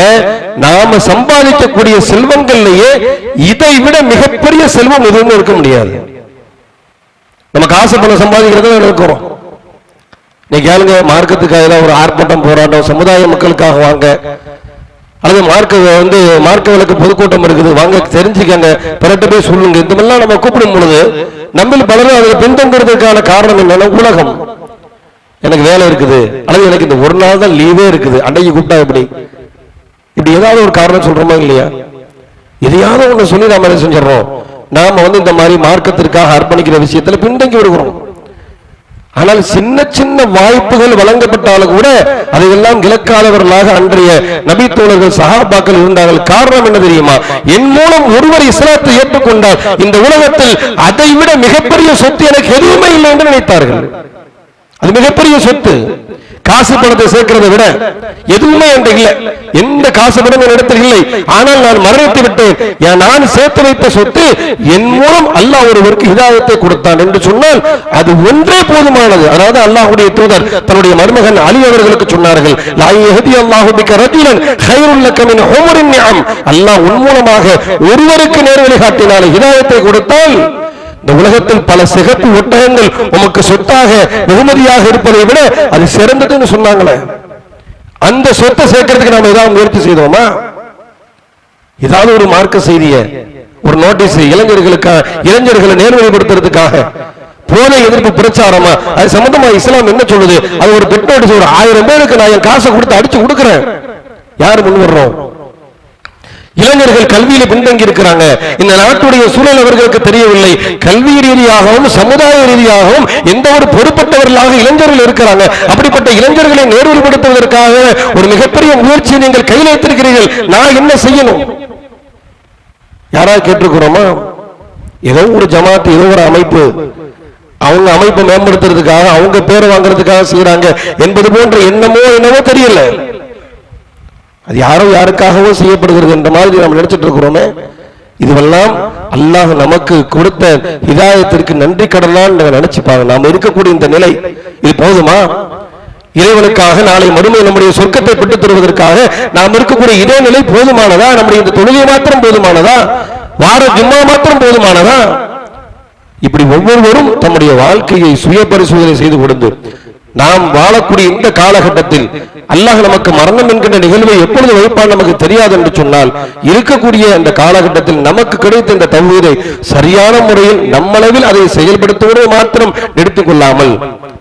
நாம சம்பாதிக்கக்கூடிய செல்வங்கள்லயே இதை விட மிகப்பெரிய செல்வம் எதுவும் இருக்க முடியாது. நம்ம காசு பணம் சம்பாதிக்கிறது இருக்கிறோம். நீ கேளுங்க, மார்க்கத்துக்காக ஒரு ஆர்ப்பாட்டம் போராட்டம் சமுதாய மக்களுக்காக வாங்க, அல்லது மார்க்க விளக்கு பொதுக்கூட்டம் இருக்குது வாங்க, தெரிஞ்சுக்கங்க, பிறட்ட போய் சொல்லுங்க, இந்த மாதிரிலாம் நம்ம கூப்பிடும் பொழுது நம்ம பலரும் அதில் பின்தங்குறதுக்கான காரணம் என்னன்னா, உலகம். எனக்கு வேலை இருக்குது, அல்லது எனக்கு இந்த ஒரு நாள் தான் லீவே இருக்குது, அன்னைக்கு கூப்பிட்டா எப்படி, இப்படி ஏதாவது ஒரு காரணம் சொல்றோமா இல்லையா? எதையாவது ஒண்ணு சொல்லி நாம என்ன செஞ்சிடறோம், நாம இந்த மாதிரி மார்க்கத்திற்காக அர்ப்பணிக்கிற விஷயத்துல பின்தங்கி விடுகிறோம். ஆனால் சின்ன சின்ன வாய்ப்புகள் வழங்கப்பட்டாலும் கூட அதையெல்லாம் இலக்காதவர்களாக அன்றைய நபி தோழர்கள் சஹாபாக்கள் இருந்தார்கள். காரணம் என்ன தெரியுமா? என் மூலம் ஒருவர் இஸ்லாத்தை ஏற்றுக்கொண்டால் இந்த உலகத்தில் அதை விட மிகப்பெரிய சொத்து எனக்கு எதுவுமே இல்லை என்று நினைத்தார்கள். அது மிகப்பெரிய சொத்து. காசு பணத்தை சேர்க்கிறதை விட எதுவுமே என்ற இல்லை, எந்த காசு பணம் இடத்தில் இல்லை. ஆனால் நான் மரணித்து விட்டேன், நான் சேர்த்து வைத்த சொத்து என் மூலம் அல்லாஹ் ஒருவருக்கு ஹிதாயத்தை கொடுத்தான் என்று சொன்னால் அது ஒன்றே போதுமானது. அதாவது அல்லாஹ்வுடைய தூதர் தன்னுடைய மருமகன் அலி அவர்களுக்கு சொன்னார்கள், லா யஹ்தி அல்லாஹு பிக ரஜுலன் கைருல் லக மின் ஹுமுரின் நிஅம். அல்லாஹ் உன் மூலமாக ஒருவருக்கு நேர்வழி காட்டினால், ஹிதாயத்தை கொடுத்தால், இந்த உலகத்தில் பல சிகப்பு ஒட்டகங்கள் உமக்கு சொத்தாக வெகுமதியாக இருப்பதை விட அது சிறந்ததுன்னு சொன்னாங்களே. அந்த சொத்தை சேர்க்கிறதுக்கு நாம ஏதாவது முயற்சி செய்தோமா? ஏதாவது ஒரு மார்க்க செய்திய, ஒரு நோட்டீஸ் இளைஞர்களை நேர்வழிப்படுத்துறதுக்காக போதை எதிர்ப்பு பிரச்சாரமா, அது சம்பந்தமா இஸ்லாம் என்ன சொல்லுது? அது ஒரு பெட் நோட்டீஸ், ஒரு 1000 பேருக்கு நான் என் காசை கொடுத்து அடிச்சு கொடுக்கிறேன். யாரு முன் வர்றோம்? இளைஞர்கள் கல்வியில பின்தங்கி இருக்கிறாங்க. இந்த நாட்டுடைய சூழல் அவர்களுக்கு தெரியவில்லை. கல்வி ரீதியாகவும் சமுதாய ரீதியாகவும் எந்த ஒரு பொறுப்பட்டவர்களாக இளைஞர்கள் இருக்கிறாங்க. அப்படிப்பட்ட இளைஞர்களை நேர்வழிப்படுத்துவதற்காக ஒரு மிகப்பெரிய முயற்சியை நீங்கள் கையில் வைத்திருக்கிறீர்கள். நான் என்ன செய்யணும்? யாராவது கேட்டிருக்கிறோமா? ஏதோ ஒரு ஜமாத், ஏதோ ஒரு அமைப்பு அவங்க அமைப்பை மேம்படுத்துறதுக்காக, அவங்க பேரை வாங்குறதுக்காக செய்யறாங்க என்பது போன்ற என்னவோ தெரியல. அது யாரோ யாருக்காகவோ செய்யப்படுகிறது என்ற மாதிரி நாம் நினைச்சிட்டு இருக்கிறோமே. இதுவெல்லாம் அல்லாஹ் நமக்கு கொடுத்த ஹிதாயத்திற்கு நன்றி கடனால் நினைச்சுப்பாங்க. நாம் இருக்கக்கூடிய இந்த நிலை இது போதுமா? இறைவனுக்காக நாளை மறுமை நம்முடைய சொர்க்கத்தை பெற்றுத் தருவதற்காக நாம் இருக்கக்கூடிய இதே நிலை போதுமானதா? நம்முடைய இந்த தொழுகை மாத்திரம் போதுமானதா? வார ஜும்மா மாத்திரம் போதுமானதா? இப்படி ஒவ்வொருவரும் தம்முடைய வாழ்க்கையை சுய பரிசோதனை செய்து கொடுத்து நாம் வாழக்கூடிய இந்த காலகட்டத்தில் அல்லாஹ் நமக்கு மரணம் என்கின்ற நிகழ்வை எப்பொழுது வைப்பான் நமக்கு தெரியாது என்று சொன்னால், இருக்கக்கூடிய அந்த காலகட்டத்தில் நமக்கு கிடைத்த இந்த தௌஹீதை சரியான முறையில் நம்மளவில் அதை செயல்படுத்துவதை மாத்திரம் எடுத்துக் கொள்ளாமல்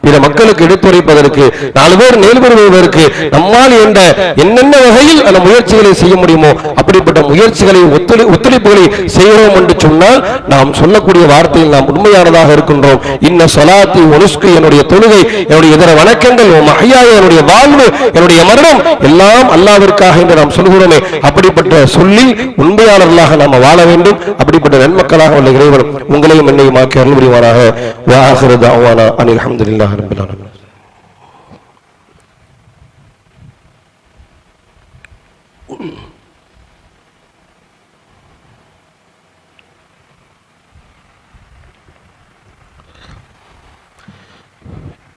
பிற மக்களுக்கு எடுத்துரைப்பதற்கு, 4 பேர் நேர்வருவதற்கு நம்மால் என்ற என்னென்ன வகையில் அந்த முயற்சிகளை செய்ய முடியுமோ அப்படிப்பட்ட முயற்சிகளை ஒத்துழைப்புகளை செய்கிறோம் என்று சொன்னால் நாம் சொல்லக்கூடிய வார்த்தையில் நாம் உண்மையானதாக இருக்கின்றோம். இன்ன ஸலாத்தி வ நுஸ்கி, என்னுடைய தொழுகை, என்னுடைய இதர வணக்கங்கள், மஹ்யாய, என்னுடைய வாழ்வு, என்னுடைய மரணம் எல்லாம் அல்லாஹ்விற்காக என்று நாம் சொல்கிறோமே. அப்படிப்பட்ட சொல்லி உண்மையாளர்களாக நாம் வாழ வேண்டும். அப்படிப்பட்ட நன்மக்களாக உள்ள இறைவன் உங்களையும் என்னையும் ஆக்கி அருள் புரிவானாக. வ ஆகிரு தஅவானா அனில் ஹம்துலில்லாஹி ரப்பில் ஆலமீன்.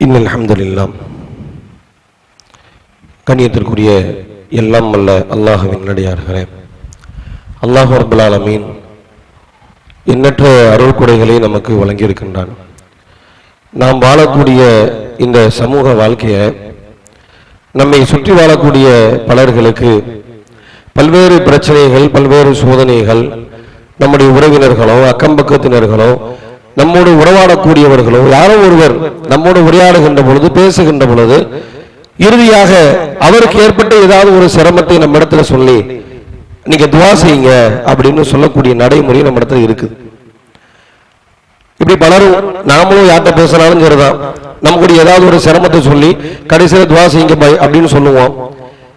இன்னல் ஹம்துலில்லாஹ். கண்ணியத்திற்குரிய எல்லாம் வல்ல அல்லாஹ்வின் நல்லடியார்களே, அல்லாஹ் ரப்பல் ஆலமீன் எண்ணற்ற அருள் கொடைகளை நமக்கு வழங்கியிருக்கின்றான். நாம் வாழக்கூடிய இந்த சமூக வாழ்க்கையை, நம்மை சுற்றி வாழக்கூடிய பலர்களுக்கு பல்வேறு பிரச்சனைகள், பல்வேறு சோதனைகள், நம்முடைய உறவினர்களோ அக்கம்பக்கத்தினர்களோ நம்மோடு உறவாடக்கூடியவர்களோ யாரோ ஒருவர் நம்மோடு உரையாடுகின்ற பொழுது, பேசுகின்ற பொழுது, இறுதியாக அவருக்கு ஏற்பட்ட ஏதாவது ஒரு சிரமத்தை நம்ம இடத்துல சொல்லி நீங்க துவா செய்யுங்க அப்படின்னு சொல்லக்கூடிய நடைமுறை நம்ம இடத்துல இருக்குது. இப்படி பலரும், நாமளும் யார்கிட்ட பேசினாலும் சரிதான், நமக்குடைய ஏதாவது ஒரு சிரமத்தை சொல்லி கடைசியில் துவா செய்யுங்க அப்படின்னு சொல்லுவோம்.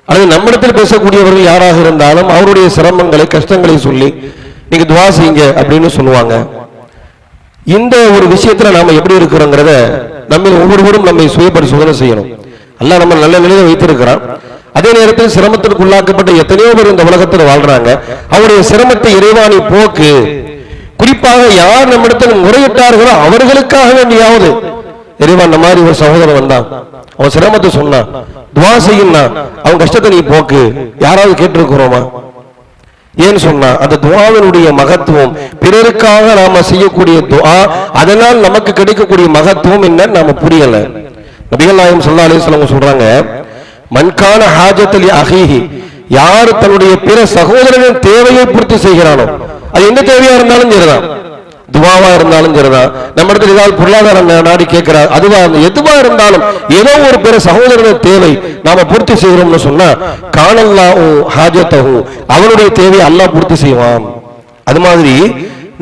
அல்லது நம்மிடத்தில் பேசக்கூடியவர்கள் யாராக இருந்தாலும் அவருடைய சிரமங்களை, கஷ்டங்களை சொல்லி நீங்க துவா செய்யுங்க அப்படின்னு சொல்லுவாங்க. இந்த ஒரு விஷயத்துல நாம எப்படி இருக்கிறோங்கிறத நம்ம ஒவ்வொருவரும் நம்மை சுய பரிசோதனை செய்யணும். அல்லாஹ் நம்ம நல்ல நிலையில வைத்திருக்கிறான். அதே நேரத்தில் சிரமத்திற்கு உள்ளாக்கப்பட்ட எத்தனையோ பேர் இந்த உலகத்தில் வாழ்றாங்க. அவருடைய சிரமத்தை இறைவானி போக்கு. குறிப்பாக யார் நம்மிடத்தில் முறையிட்டார்களோ அவர்களுக்காக வேண்டியாவது இறைவா இந்த மாதிரி ஒரு சகோதரன் வந்தான், அவன் சிரமத்தை சொன்னான், துவா செய்யுன்னா அவன் கஷ்டத்தை நீ போக்கு, யாராவது கேட்டிருக்கிறோமா? ஏன்னு சொன்னா அந்த துஆவினுடைய மகத்துவம், பிறருக்காக நாம செய்யக்கூடிய துஆ, அதனால் நமக்கு கிடைக்கக்கூடிய மகத்துவம் என்னன்னு நாம புரியல. நபிகள் நாயகம் ஸல்லல்லாஹு அலைஹி வஸல்லம் சொல்றாங்க, மன்கான ஹாஜத்தலி அஹீஹி, யார் தன்னுடைய பிற சகோதரனின் தேவையை பூர்த்தி செய்கிறானோ, அது எந்த தேவையா இருந்தாலும் சரிதான், துவாவா இருந்தாலும் சரிதான், நம்ம இடத்துல ஏதாவது பொருளாதாரம் நாடி கேட்கிறார், அதுவா எதுவா இருந்தாலும் ஏதோ ஒரு பிற சகோதரனின் தேவை நாம பூர்த்தி செய்கிறோம்னு சொன்னா கானல்லாஹு ஹாஜத்தஹு, அவனுடைய தேவையை அல்லாஹ் பூர்த்தி செய்வான். அது மாதிரி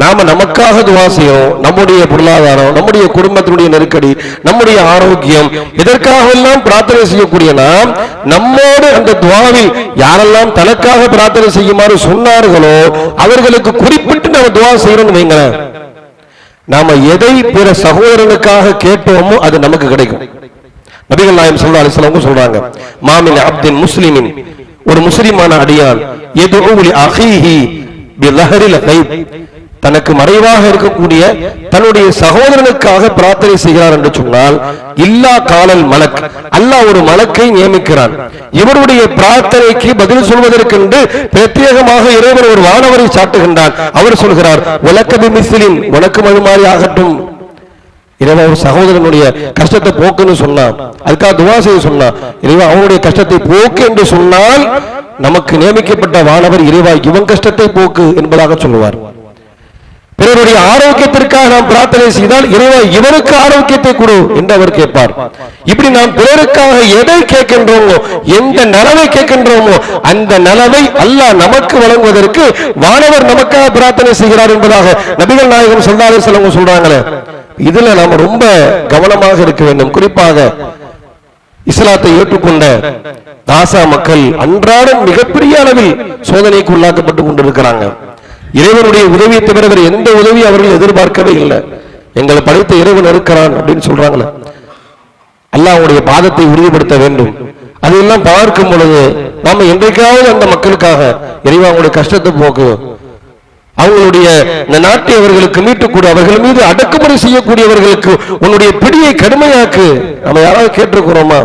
நாம நமக்காக துவா செய்யணும். நம்முடைய பொருளாதாரம், நம்முடைய குடும்பத்தினுடைய நெருக்கடி, நம்முடைய ஆரோக்கியம், இதற்காக எல்லாம் பிரார்த்தனை செய்யக்கூடிய நாம் நம்மோடு அந்த துவாவில் யாரெல்லாம் தனக்காக பிரார்த்தனை செய்யுமாறு சொன்னார்களோ அவர்களுக்கு குறிப்பிட்டு நம்ம துவா செய்யணும்னு வைங்களேன், நாம எதை பிற சகோதரனுக்காக கேட்டோமோ அது நமக்கு கிடைக்கும். நபிகள் நாயகம் ஸல்லல்லாஹு அலைஹி வஸல்லம் சொல்றாங்க, மாமின் அப்தின் முஸ்லிமின், ஒரு முஸ்லிமான அடியான் யதுஉ லி அஹீஹி பிலஹரில் கைப், தனக்கு மறைவாக இருக்கக்கூடிய தன்னுடைய சகோதரனுக்காக பிரார்த்தனை செய்கிறார் என்று சொன்னால் இல்லா காலல் மலக், அல்லாஹ் ஒரு மலக்கை நியமிக்கிறான். இவருடைய பிரார்த்தனைக்கு பதில் சொல்வதற்கென்று பிரத்யேகமாக இறைவன் ஒரு வானவரை சாட்டுகின்றான். அவர் சொல்கிறார், வலக்கபி மிஸ்லின், உனக்கு அது மாதிரி ஆகட்டும். இறைவா ஒரு சகோதரனுடைய கஷ்டத்தை போக்குன்னு சொன்னான், அதுக்காக துவா செய்ய சொன்னான். இறைவா அவனுடைய கஷ்டத்தை போக்கு என்று சொன்னால் நமக்கு நியமிக்கப்பட்ட வானவர் இறைவா இவன் கஷ்டத்தை போக்கு என்பதாக சொல்லுவார். பிறருடைய ஆரோக்கியத்திற்காக நாம் பிரார்த்தனை செய்தால் இறைவா இவருக்கு ஆரோக்கியத்தை கொடு என்று அவர் கேட்பார். இப்படி நாம் பிறருக்காக எதை கேட்கின்றோமோ, எந்த நலவை கேட்கின்றோமோ அந்த நலவை அல்லாஹ் நமக்கு வழங்குவதற்கு வானவர் நமக்காக பிரார்த்தனை செய்கிறார் என்பதாக நபிகள் நாயகம் ஸல்லல்லாஹு அலைஹி வஸல்லம் சொல்றாங்களே. இதுல நாம ரொம்ப கவனமாக இருக்க வேண்டும். குறிப்பாக இஸ்லாத்தை ஏற்றுக்கொண்ட தாசா மக்கள் அன்றாடம் மிகப்பெரிய அளவில் சோதனைக்கு உள்ளாக்கப்பட்டு கொண்டிருக்கிறாங்க. இறைவனுடைய உதவியை தவிர வேறு எந்த உதவி அவர்கள் எதிர்பார்க்கவே இல்லை. எங்களை படைத்த இறைவன் இருக்கிறான் அப்படின்னு சொல்றாங்களே, அல்லாஹ்வுடைய பாதத்தை உறுதிப்படுத்த வேண்டும். அதையெல்லாம் பார்க்கும் பொழுது நாம என்றைக்காவது அந்த மக்களுக்காக இறைவா அவங்களுடைய கஷ்டத்தை போக்கு, அவங்களுடைய இந்த நாட்டை அவர்களுக்கு மீட்டுக்கூட, அவர்கள் மீது அடக்குமுறை செய்யக்கூடியவர்களுக்கு உன்னுடைய பிடியை கடுமையாக்கு, நம்ம யாராவது கேட்டிருக்கிறோமா?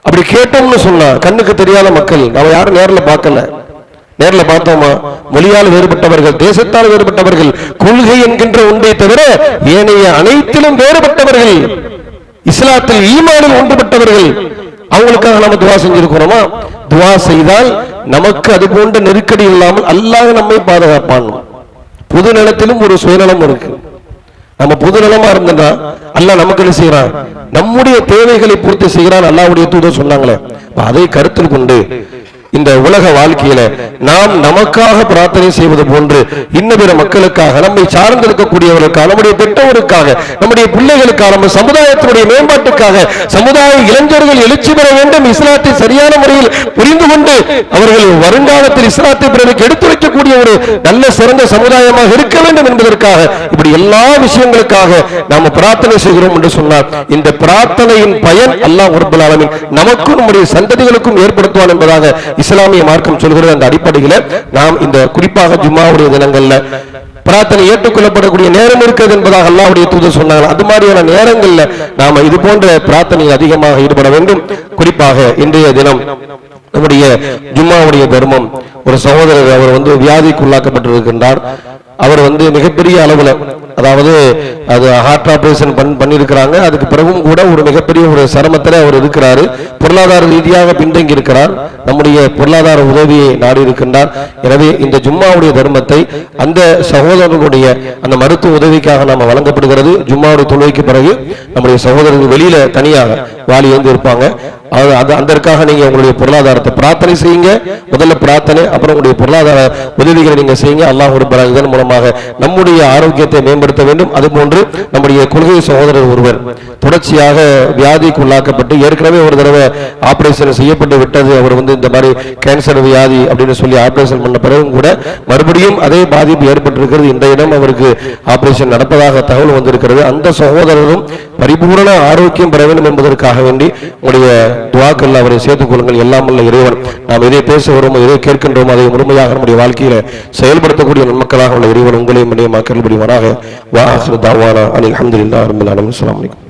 அப்படி கேட்டோம்னு சொன்னா கண்ணுக்கு தெரியாத மக்கள், நம்ம யாரும் நேரில் பார்க்கல, நேரில் பார்த்தோமா? மொழியால் வேறுபட்டவர்கள், தேசத்தால் வேறுபட்டவர்கள், கொள்கை என்கின்ற ஒன்றை தவிர ஏனைய அனைத்திலும் வேறுபட்டவர்கள், இஸ்லாத்தில் ஈமானில் ஒன்றுபட்டவர்கள், அவங்களுக்காக நம்ம துவா செஞ்சிருக்கிறோமா? துவா செய்தால் நமக்கு அது போன்ற நெருக்கடி இல்லாமல் அல்லாஹ் நம்மை பாதுகாப்பான். பொது நலத்திலும் ஒரு சுயநலம் இருக்கு. நம்ம பொது நலமா இருந்தோம்னா அல்லாஹ் நமக்கு என்ன செய்யறான்? நம்முடைய தேவைகளை பூர்த்தி செய்கிறான். அல்லாஹ்வுடைய தூதர் சொன்னாங்களே, அதை கருத்தில் கொண்டு இந்த உலக வாழ்க்கையில நாம் நமக்காக பிரார்த்தனை செய்வது போன்று இன்ன பிற மக்களுக்காக, நம்மை சார்ந்திருக்கக்கூடியவர்களுக்காக, நம்முடைய பெற்றோருக்காக, நம்முடைய பிள்ளைகளுக்காக, நம்ம சமுதாயத்தினுடைய மேம்பாட்டுக்காக, சமுதாய இளைஞர்கள் எழுச்சி பெற வேண்டும், இஸ்லாத்தை சரியான முறையில் புரிந்து கொண்டு அவர்கள் வருங்காலத்தில் இஸ்லாத்தை பிறருக்கு எடுத்துரைக்கக்கூடிய ஒரு நல்ல சிறந்த சமுதாயமாக இருக்க வேண்டும் என்பதற்காக இப்படி எல்லா விஷயங்களுக்காக நாம் பிரார்த்தனை செய்கிறோம் என்று சொன்னார். இந்த பிரார்த்தனையின் பயன் அல்லாஹ் ரப்பல் ஆலமீன் நமக்கும் நம்முடைய சந்ததிகளுக்கும் ஏற்படுத்துவான் என்பதாக இஸ்லாமிய மார்க்கம் சொல்கிறது. அந்த அடிப்படையில் நாம் இந்த குறிப்பாக ஜும்மாவுடைய தினங்கள்ல பிரார்த்தனை ஏற்றுக்கொள்ளப்படக்கூடிய நேரம் இருக்கிறது என்பதாக அல்லாஹ்வுடைய தூதர் சொன்னாங்க. அது மாதிரியான நேரங்கள்ல நாம இது போன்ற பிரார்த்தனையில் அதிகமாக ஈடுபட வேண்டும். குறிப்பாக இன்றைய தினம் நம்முடைய ஜும்மாவுடைய தர்மம், ஒரு சகோதரர் அவர் வியாதிக்கு உள்ளாக்கப்பட்டிருக்கின்றார். அவர் மிகப்பெரிய அளவுல, அதாவது அது ஹார்ட் ஆபரேஷன் பண்ணியிருக்கிறாங்க. அதுக்கு பிறகும் கூட ஒரு மிகப்பெரிய ஒரு சிரமத்தில் அவர் இருக்கிறாரு. பொருளாதார ரீதியாக பின்தங்கி இருக்கிறார். நம்முடைய பொருளாதார உதவியை நாடி இருக்கின்றார். எனவே இந்த ஜும்மாவுடைய தர்மத்தை அந்த சகோதரர்களுடைய அந்த மருத்துவ உதவிக்காக நாம வழங்கப்படுகிறது. ஜும்மாவுடைய தொழுகைக்கு பிறகு நம்முடைய சகோதரர்கள் வெளியில தனியாக வாலி இருப்பாங்க. அதற்காக நீங்க உங்களுடைய பொருளாதாரத்தை பிரார்த்தனை செய்யுங்க. முதல்ல பிரார்த்தனை, அப்புறம் உங்களுடைய பொருளாதார உதவிகளை நீங்க செய்யுங்க. அல்லாஹ் இதன் மூலமாக நம்முடைய ஆரோக்கியத்தை மேம்படுத்த வேண்டும். அதுபோன்று நம்முடைய கொள்கை சகோதரர் ஒருவர் தொடர்ச்சியாக வியாதிக்கு உள்ளாக்கப்பட்டு ஏற்கனவே ஒரு தடவை ஆபரேஷன் செய்யப்பட்டு விட்டது. அவர் இந்த மாதிரி கேன்சர் வியாதி அப்படின்னு சொல்லி ஆபரேஷன் பண்ண பிறகும் கூட மறுபடியும் அதே பாதிப்பு ஏற்பட்டிருக்கிறது. இந்த இடம் அவருக்கு ஆபரேஷன் நடப்பதாக தகவல் வந்திருக்கிறது. அந்த சகோதரரும் பரிபூரண ஆரோக்கியம் பெற வேண்டும் என்பதற்காக வேண்டி உங்களுடைய துவாக்கள் அவரை சேர்த்துக் கொள்ளுங்கள். எல்லாம் உள்ள இறைவன் நாம் எதை பேசுகிறோமோ எதை கேட்கின்றோமோ அதை முழுமையாக நம்முடைய வாழ்க்கையில செயல்படுத்தக்கூடிய நன்மக்களாக உள்ள இறைவன் உங்களையும் மக்கள் புரிவாராக. வா ஆகிரு தாவானா அல்ஹம்துலில்லாஹி ரப்பில் ஆலமீன். அஸ்ஸலாமு அலைக்கும்.